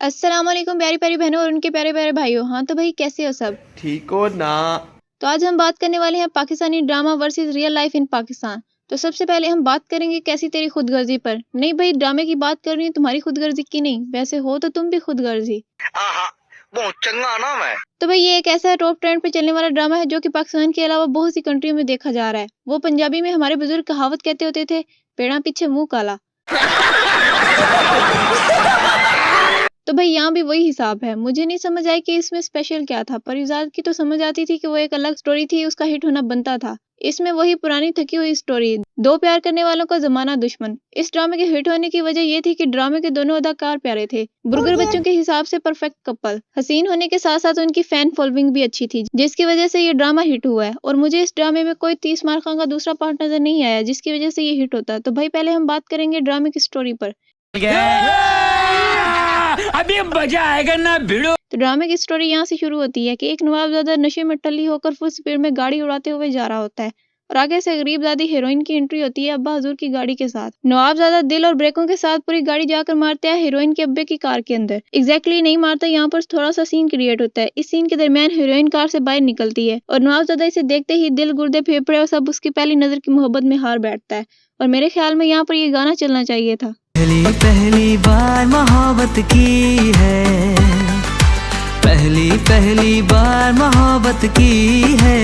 अस्सलाम वालेकुम प्यारी प्यारी बहनों और उनके प्यारे प्यारे भाइयों। हाँ तो भाई कैसे हो सब। ठीक हो ना। तो आज हम बात करने वाले हैं Pakistani drama versus real life in Pakistan. तो सबसे पहले हम बात करेंगे कैसी तेरी खुदगर्जी पर। नहीं भाई, ड्रामे की बात कर रही हूँ, तुम्हारी खुदगर्जी की नहीं। वैसे हो तो तुम भी खुदगर्जी। आहा, बहुत चंगा ना मैं। तो भाई ये एक ऐसा टॉप ट्रेंड पे चलने वाला ड्रामा है जो कि पाकिस्तान के अलावा बहुत सी कंट्रियों में देखा जा रहा है। वो पंजाबी में हमारे बुजुर्ग कहावत कहते होते थे, पेड़ा पीछे मुंह काला। तो भाई यहाँ भी वही हिसाब है। मुझे नहीं समझ आई कि इसमें स्पेशल क्या था। परिजात की तो समझ आती थी कि वो एक अलग स्टोरी थी, उसका हिट होना बनता था। इसमें वही पुरानी थकी हुई स्टोरी, दो प्यार करने वालों का जमाना दुश्मन। इस ड्रामे के हिट होने की वजह ये थी कि ड्रामे के दोनों अदाकार प्यारे थे, बुर्गर बच्चों के हिसाब से परफेक्ट कपल। हसीन होने के साथ साथ उनकी फैन फॉलोइंग भी अच्छी थी, जिसकी वजह से ये ड्रामा हिट हुआ है। और मुझे इस ड्रामे में कोई 30 मार्का का दूसरा पार्ट नजर नहीं आया जिसकी वजह से ये हिट होता। तो भाई पहले हम बात करेंगे ड्रामे की स्टोरी पर। अभी मजा आएगा ना भिड़ो। तो ड्रामे की स्टोरी यहाँ से शुरू होती है कि एक नवाबजादा नशे में टल्ली होकर फुल स्पीड में गाड़ी उड़ाते हुए जा रहा होता है और आगे से गरीबजादी हीरोइन की एंट्री होती है अब्बा हजूर की गाड़ी के साथ। नवाबजादा दिल और ब्रेकों के साथ पूरी गाड़ी जाकर मारता है हीरोइन के अब्बे की कार के अंदर। एग्जैक्टली नहीं मारता, यहाँ पर थोड़ा सा सीन क्रिएट होता है। इस सीन के दरमियान हीरोइन कार से बाहर निकलती है और नवाबजादा इसे देखते ही दिल गुर्दे फेफड़े और सब उसकी पहली नजर की मोहब्बत में हार बैठता है। और मेरे ख्याल में यहाँ पर ये गाना चलना चाहिए था। पहली पहली बार मोहब्बत की है, पहली पहली बार मोहब्बत की है,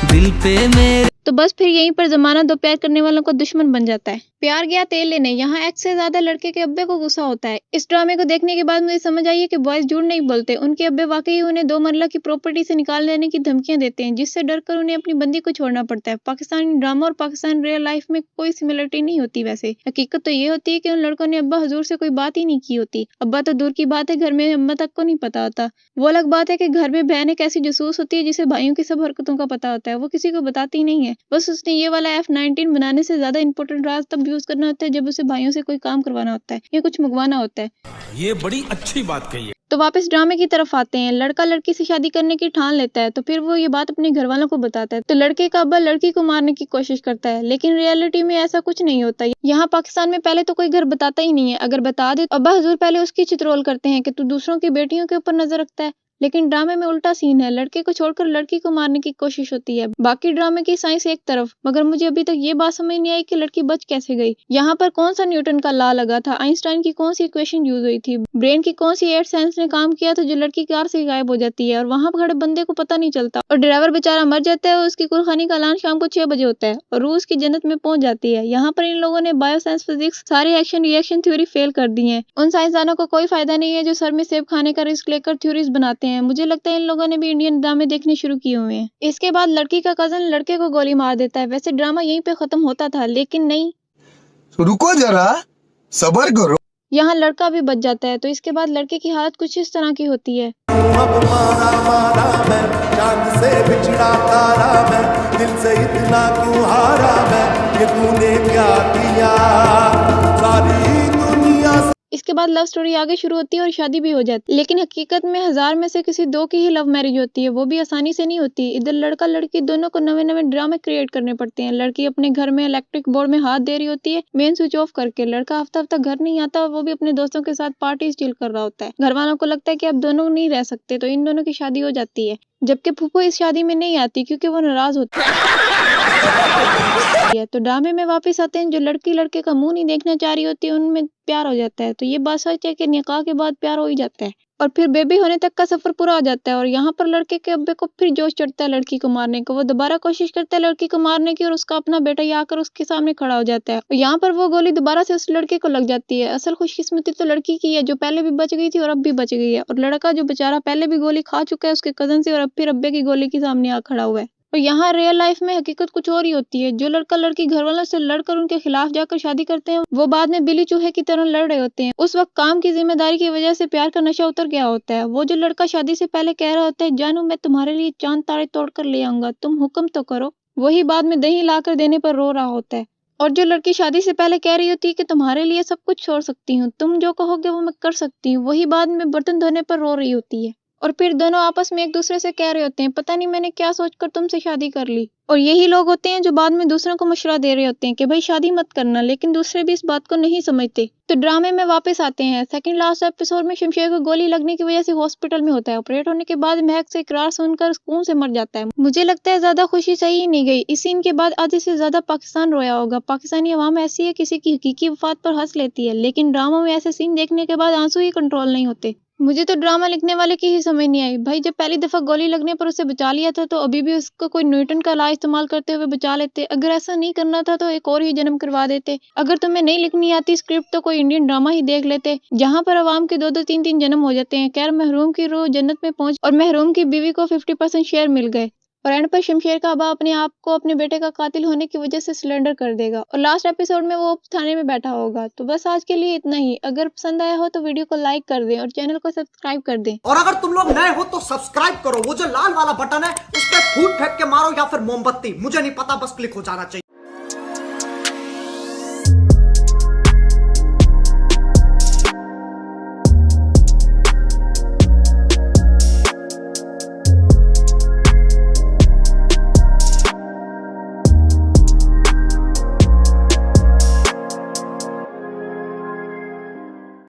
दिल पे मेरे। तो बस फिर यहीं पर जमाना दो प्यार करने वालों का दुश्मन बन जाता है। प्यार गया तेल लेने, यहाँ एक्स से ज्यादा लड़के के अब्बे को गुस्सा होता है। इस ड्रामे को देखने के बाद मुझे समझ आई है कि बॉयज झूठ नहीं बोलते। उनके अब्बे वाकई उन्हें 2 मरला की प्रॉपर्टी से निकाल देने की धमकियां देते हैं, जिससे डरकर उन्हें अपनी बंदी को छोड़ना पड़ता है। पाकिस्तानी ड्रामा और पाकिस्तान रियल लाइफ में कोई सिमिलरिटी नहीं होती। वैसे हकीकत तो ये होती है कि उन लड़कों ने अब्बा हजूर से कोई बात ही नहीं की होती। अब्बा तो दूर की बात है, घर में अम्मा तक को नहीं पता होता। वो अलग बात है कि घर में बहन एक ऐसी जासूस होती है जिसे भाइयों की सब हरकतों का पता होता है। वो किसी को बताती नहीं है, बस उसने ये वाला F-19 बनाने से ज्यादा इंपॉर्टेंट राज तब यूज करना होता है जब उसे भाइयों से कोई काम करवाना होता है या कुछ मंगवाना होता है। ये बड़ी अच्छी बात कही है। तो वापस ड्रामे की तरफ आते हैं। लड़का लड़की से शादी करने की ठान लेता है तो फिर वो ये बात अपने घर वालों को बताता है। तो लड़के का अब्बा लड़की को मारने की कोशिश करता है, लेकिन रियलिटी में ऐसा कुछ नहीं होता। यहाँ पाकिस्तान में पहले तो कोई घर बताता ही नहीं है। अगर बता दे तो अब्बा हजूर पहले उसकी चित्रोल करते हैं कि तू दूसरों की बेटियों के ऊपर नजर रखता है। लेकिन ड्रामे में उल्टा सीन है, लड़के को छोड़कर लड़की को मारने की कोशिश होती है। बाकी ड्रामे की साइंस एक तरफ, मगर मुझे अभी तक ये बात समझ नहीं आई कि लड़की बच कैसे गई। यहाँ पर कौन सा न्यूटन का लॉ लगा था, आइंस्टाइन की कौन सी इक्वेशन यूज हुई थी, ब्रेन की कौन सी एट साइंस ने काम किया था जो लड़की कार से गायब हो जाती है और वहां खड़े बंदे को पता नहीं चलता और ड्राइवर बेचारा मर जाता है और उसकी कुर्बानी का ऐलान शाम को 6 बजे होता है और रूस की जन्नत में पहुंच जाती है। यहाँ पर इन लोगों ने बायो साइंस, फिजिक्स, सारे एक्शन रिएक्शन थ्योरी फेल कर दी है। उन साइंसदानों को कोई फायदा नहीं है जो सर में सेब खाने का रिस्क लेकर थ्योरीज बनाते हैं। मुझे लगता है इन लोगों ने भी इंडियन ड्रामे देखने शुरू किए हुए हैं। इसके बाद लड़की का कजन लड़के को गोली मार देता है। वैसे ड्रामा यहीं पे खत्म होता था, लेकिन नहीं, रुको जरा, सबर करो। यहाँ लड़का भी बच जाता है। तो इसके बाद लड़के की हालत कुछ इस तरह की होती है। अब मारा मारा मैं, चांद से बिछड़ा तारा मैं, दिल से इतना क्यों हारा मैं, ये तूने क्या किया, सारी दुनिया से। इसके बाद लव स्टोरी आगे शुरू होती है और शादी भी हो जाती है। लेकिन हकीकत में 1000 में से किसी 2 की ही लव मैरिज होती है, वो भी आसानी से नहीं होती। इधर लड़का लड़की दोनों को नवे नवे ड्रामे क्रिएट करने पड़ते हैं। लड़की अपने घर में इलेक्ट्रिक बोर्ड में हाथ दे रही होती है मेन स्विच ऑफ करके। लड़का हफ्ता हफ्ता घर नहीं आता, वो भी अपने दोस्तों के साथ पार्टी चिल कर रहा होता है। घर वालों को लगता है कि अब दोनों नहीं रह सकते, तो इन दोनों की शादी हो जाती है। जबकि फूफू इस शादी में नहीं आती क्योंकि वो नाराज होती है। तो ड्रामे में वापस आते हैं। जो लड़की लड़के का मुंह नहीं देखना चाह रही होती है उनमें प्यार हो जाता है। तो ये बात सच है कि निकाह के बाद प्यार हो ही जाता है और फिर बेबी होने तक का सफर पूरा हो जाता है। और यहाँ पर लड़के के अब्बे को फिर जोश चढ़ता है लड़की को मारने को। वो दोबारा कोशिश करता है लड़की को मारने की और उसका अपना बेटा ही आकर उसके सामने खड़ा हो जाता है। और यहाँ पर वो गोली दोबारा से उस लड़के को लग जाती है। असल खुशकिस्मती तो लड़की की है जो पहले भी बच गई थी और अब भी बच गई है, और लड़का जो बेचारा पहले भी गोली खा चुका है उसके कजन से और अब फिर अब्बे की गोली के सामने आ खड़ा हुआ है। और यहाँ रियल लाइफ में हकीकत कुछ और ही होती है। जो लड़का लड़की घर वालों से लड़कर उनके खिलाफ जाकर शादी करते हैं वो बाद में बिल्ली चूहे की तरह लड़ रहे होते हैं। उस वक्त काम की जिम्मेदारी की वजह से प्यार का नशा उतर गया होता है। वो जो लड़का शादी से पहले कह रहा होता है जानू मैं तुम्हारे लिए चांद तारे तोड़ कर ले आऊंगा, तुम हुक्म तो करो, वही बाद में दही लाकर देने पर रो रहा होता है। और जो लड़की शादी से पहले कह रही होती है कि तुम्हारे लिए सब कुछ छोड़ सकती हूँ, तुम जो कहोगे वो मैं कर सकती हूँ, वही बाद में बर्तन धोने पर रो रही होती है। और फिर दोनों आपस में एक दूसरे से कह रहे होते हैं, पता नहीं मैंने क्या सोचकर तुमसे शादी कर ली। और यही लोग होते हैं जो बाद में दूसरों को मशवरा दे रहे होते हैं कि भाई शादी मत करना, लेकिन दूसरे भी इस बात को नहीं समझते। तो ड्रामे में वापस आते हैं। सेकंड लास्ट एपिसोड में शमशेर को गोली लगने की वजह से हॉस्पिटल में होता है। ऑपरेट होने के बाद महक से इकरार सुनकर सुकून से मर जाता है। मुझे लगता है ज्यादा खुशी सही ही नहीं गई। इस सीन के बाद आधे से ज्यादा पाकिस्तान रोया होगा। पाकिस्तानी अवाम ऐसी है, किसी की हकीकी वफात पर हंस लेती है, लेकिन ड्रामा में ऐसे सीन देखने के बाद आंसू ही कंट्रोल नहीं होते। मुझे तो ड्रामा लिखने वाले की ही समझ नहीं आई। भाई जब पहली दफा गोली लगने पर उसे बचा लिया था तो अभी भी उसको कोई न्यूटन का इलाज इस्तेमाल करते हुए बचा लेते। अगर ऐसा नहीं करना था तो एक और ही जन्म करवा देते। अगर तुम्हें नहीं लिखनी आती स्क्रिप्ट तो कोई इंडियन ड्रामा ही देख लेते, जहां पर अवाम के 2-2 3-3 जन्म हो जाते हैं। खैर, महरूम की रूह जन्नत में पहुंच और महरूम की बीवी को 50% शेयर मिल गए। और एंड पर शमशेर का अब्बा अपने आप को अपने बेटे का कातिल होने की वजह से सिलेंडर कर देगा और लास्ट एपिसोड में वो थाने में बैठा होगा। तो बस आज के लिए इतना ही। अगर पसंद आया हो तो वीडियो को लाइक कर दें और चैनल को सब्सक्राइब कर दें। और अगर तुम लोग नए हो तो सब्सक्राइब करो, वो जो लाल वाला बटन है उस पर फूट फेंक के मारो या फिर मोमबत्ती, मुझे नहीं पता, बस क्लिक हो जाना चाहिए।